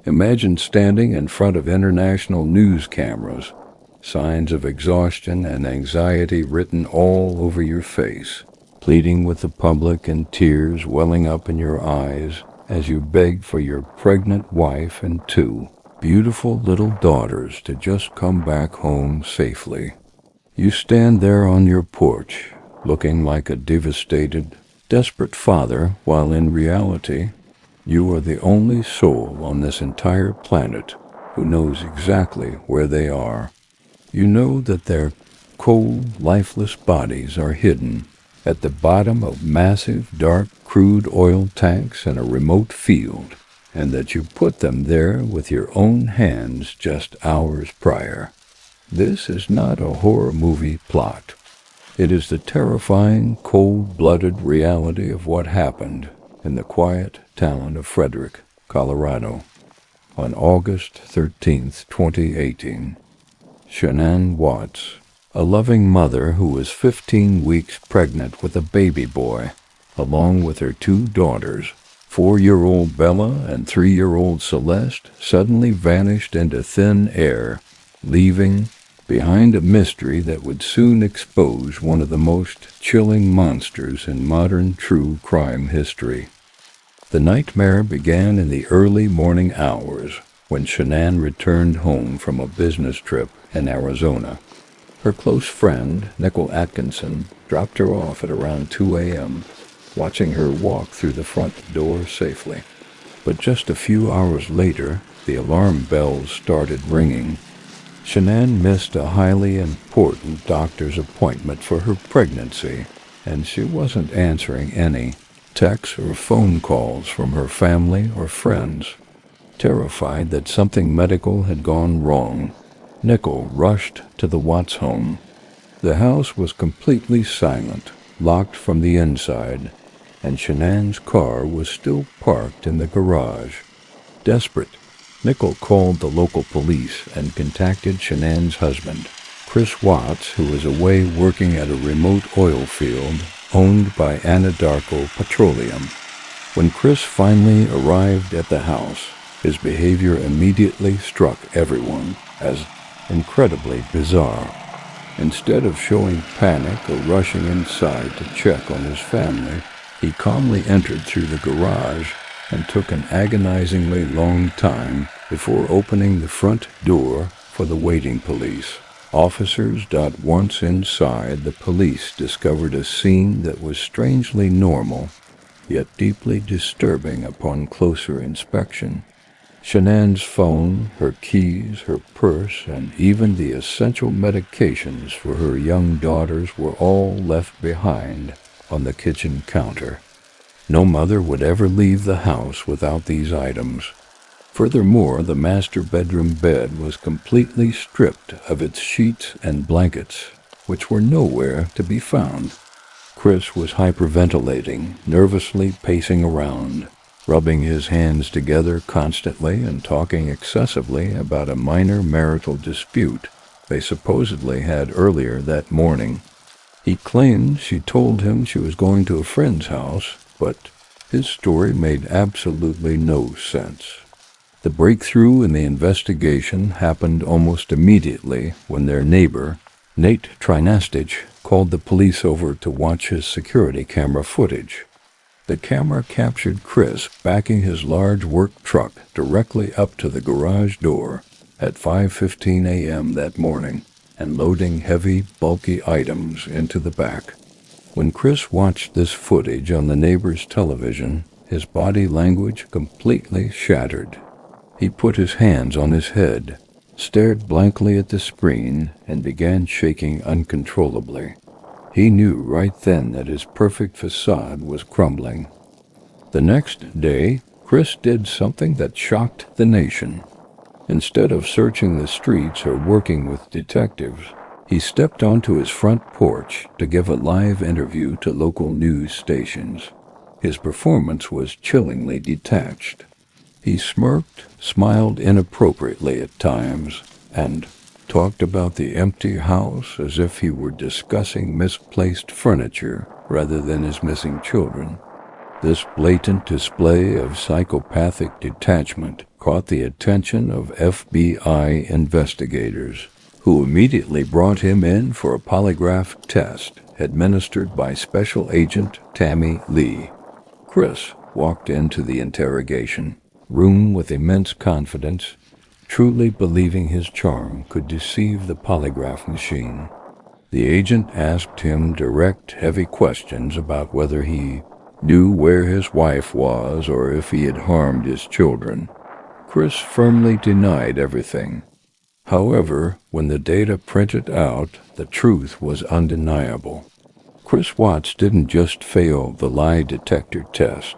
Imagine standing in front of international news cameras, signs of exhaustion and anxiety written all over your face, pleading with the public and tears welling up in your eyes as you beg for your pregnant wife and two beautiful little daughters to just come back home safely. You stand there on your porch, looking like a devastated, desperate father, while in reality, you are the only soul on this entire planet who knows exactly where they are. You know that their cold, lifeless bodies are hidden at the bottom of massive, dark crude oil tanks in a remote field, and that you put them there with your own hands just hours prior. This is not a horror movie plot. It is the terrifying, cold-blooded reality of what happened in the quiet town of Frederick, Colorado, on August 13th, 2018. Shanann Watts, a loving mother who was 15 weeks pregnant with a baby boy, along with her two daughters, 4-year-old Bella and 3-year-old Celeste, suddenly vanished into thin air, leaving behind a mystery that would soon expose one of the most chilling monsters in modern true crime history. The nightmare began in the early morning hours when Shanann returned home from a business trip in Arizona. Her close friend, Nicole Atkinson, dropped her off at around 2 a.m., watching her walk through the front door safely. But just a few hours later, the alarm bells started ringing. Shanann missed a highly important doctor's appointment for her pregnancy, and she wasn't answering any texts or phone calls from her family or friends. Terrified that something medical had gone wrong, Nicole rushed to the Watts home. The house was completely silent, locked from the inside, and Shanann's car was still parked in the garage. Desperate, Nicole called the local police and contacted Shanann's husband, Chris Watts, who was away working at a remote oil field owned by Anadarko Petroleum. When Chris finally arrived at the house, his behavior immediately struck everyone as incredibly bizarre. Instead of showing panic or rushing inside to check on his family, he calmly entered through the garage and took an agonizingly long time before opening the front door for the waiting police. Officers got once inside, the police discovered a scene that was strangely normal, yet deeply disturbing upon closer inspection. Shanann's phone, her keys, her purse, and even the essential medications for her young daughters were all left behind on the kitchen counter. No mother would ever leave the house without these items. Furthermore, the master bedroom bed was completely stripped of its sheets and blankets, which were nowhere to be found. Chris was hyperventilating, nervously pacing around, rubbing his hands together constantly and talking excessively about a minor marital dispute they supposedly had earlier that morning. He claimed she told him she was going to a friend's house, but his story made absolutely no sense. The breakthrough in the investigation happened almost immediately when their neighbor, Nate Trinastich, called the police over to watch his security camera footage. The camera captured Chris backing his large work truck directly up to the garage door at 5:15 a.m. that morning and loading heavy, bulky items into the back. When Chris watched this footage on the neighbor's television, his body language completely shattered. He put his hands on his head, stared blankly at the screen, and began shaking uncontrollably. He knew right then that his perfect facade was crumbling. The next day, Chris did something that shocked the nation. Instead of searching the streets or working with detectives, he stepped onto his front porch to give a live interview to local news stations. His performance was chillingly detached. He smirked, smiled inappropriately at times, and talked about the empty house as if he were discussing misplaced furniture rather than his missing children. This blatant display of psychopathic detachment caught the attention of FBI investigators, who immediately brought him in for a polygraph test administered by Special Agent Tammy Lee. Chris walked into the interrogation room with immense confidence, truly believing his charm could deceive the polygraph machine. The agent asked him direct, heavy questions about whether he knew where his wife was or if he had harmed his children. Chris firmly denied everything. However, when the data printed out, the truth was undeniable. Chris Watts didn't just fail the lie detector test.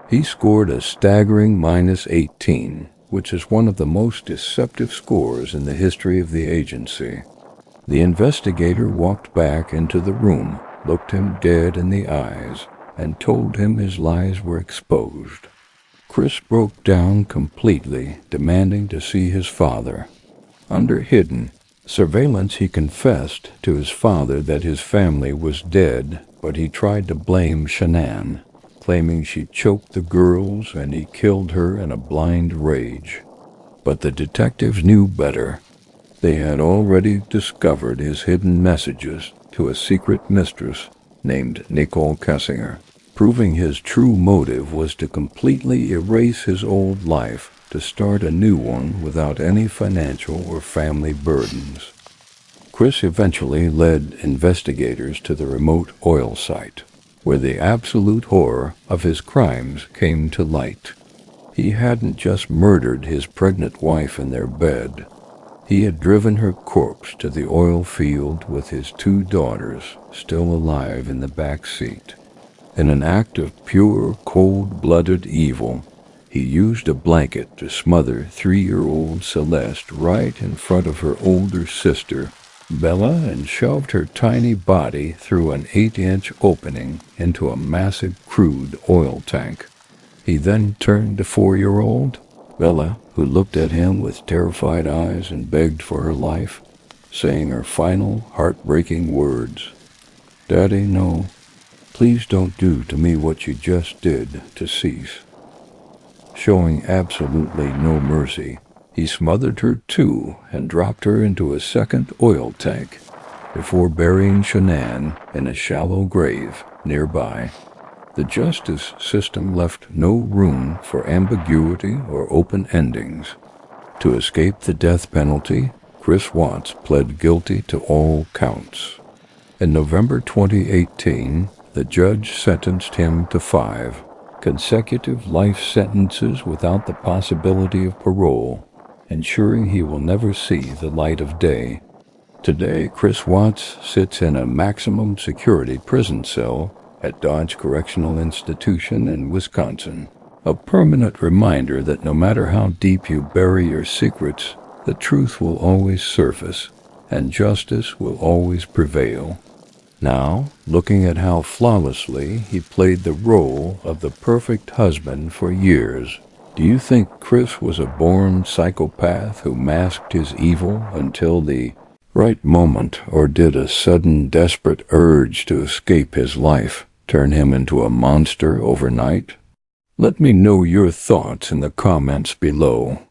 He scored a staggering -18, which is one of the most deceptive scores in the history of the agency. The investigator walked back into the room, looked him dead in the eyes, and told him his lies were exposed. Chris broke down completely, demanding to see his father. Under hidden surveillance, he confessed to his father that his family was dead, but he tried to blame Shanann, claiming she choked the girls and he killed her in a blind rage. But the detectives knew better. They had already discovered his hidden messages to a secret mistress named Nicole Kessinger, proving his true motive was to completely erase his old life to start a new one without any financial or family burdens. Chris eventually led investigators to the remote oil site, where the absolute horror of his crimes came to light. He hadn't just murdered his pregnant wife in their bed. He had driven her corpse to the oil field with his 2 daughters still alive in the back seat. In an act of pure, cold-blooded evil, he used a blanket to smother 3-year-old Celeste right in front of her older sister, Bella, and shoved her tiny body through an 8-inch opening into a massive crude oil tank. He then turned to 4-year-old Bella, who looked at him with terrified eyes and begged for her life, saying her final, heartbreaking words, "Daddy, no. Please don't do to me what you just did to Cease." Showing absolutely no mercy, he smothered her too and dropped her into a second oil tank before burying Shanann in a shallow grave nearby. The justice system left no room for ambiguity or open endings. To escape the death penalty, Chris Watts pled guilty to all counts. In November 2018, the judge sentenced him to 5 consecutive life sentences without the possibility of parole, ensuring he will never see the light of day. Today, Chris Watts sits in a maximum security prison cell at Dodge Correctional Institution in Wisconsin, a permanent reminder that no matter how deep you bury your secrets, the truth will always surface, and justice will always prevail. Now, looking at how flawlessly he played the role of the perfect husband for years, do you think Chris was a born psychopath who masked his evil until the right moment, or did a sudden desperate urge to escape his life turn him into a monster overnight? Let me know your thoughts in the comments below.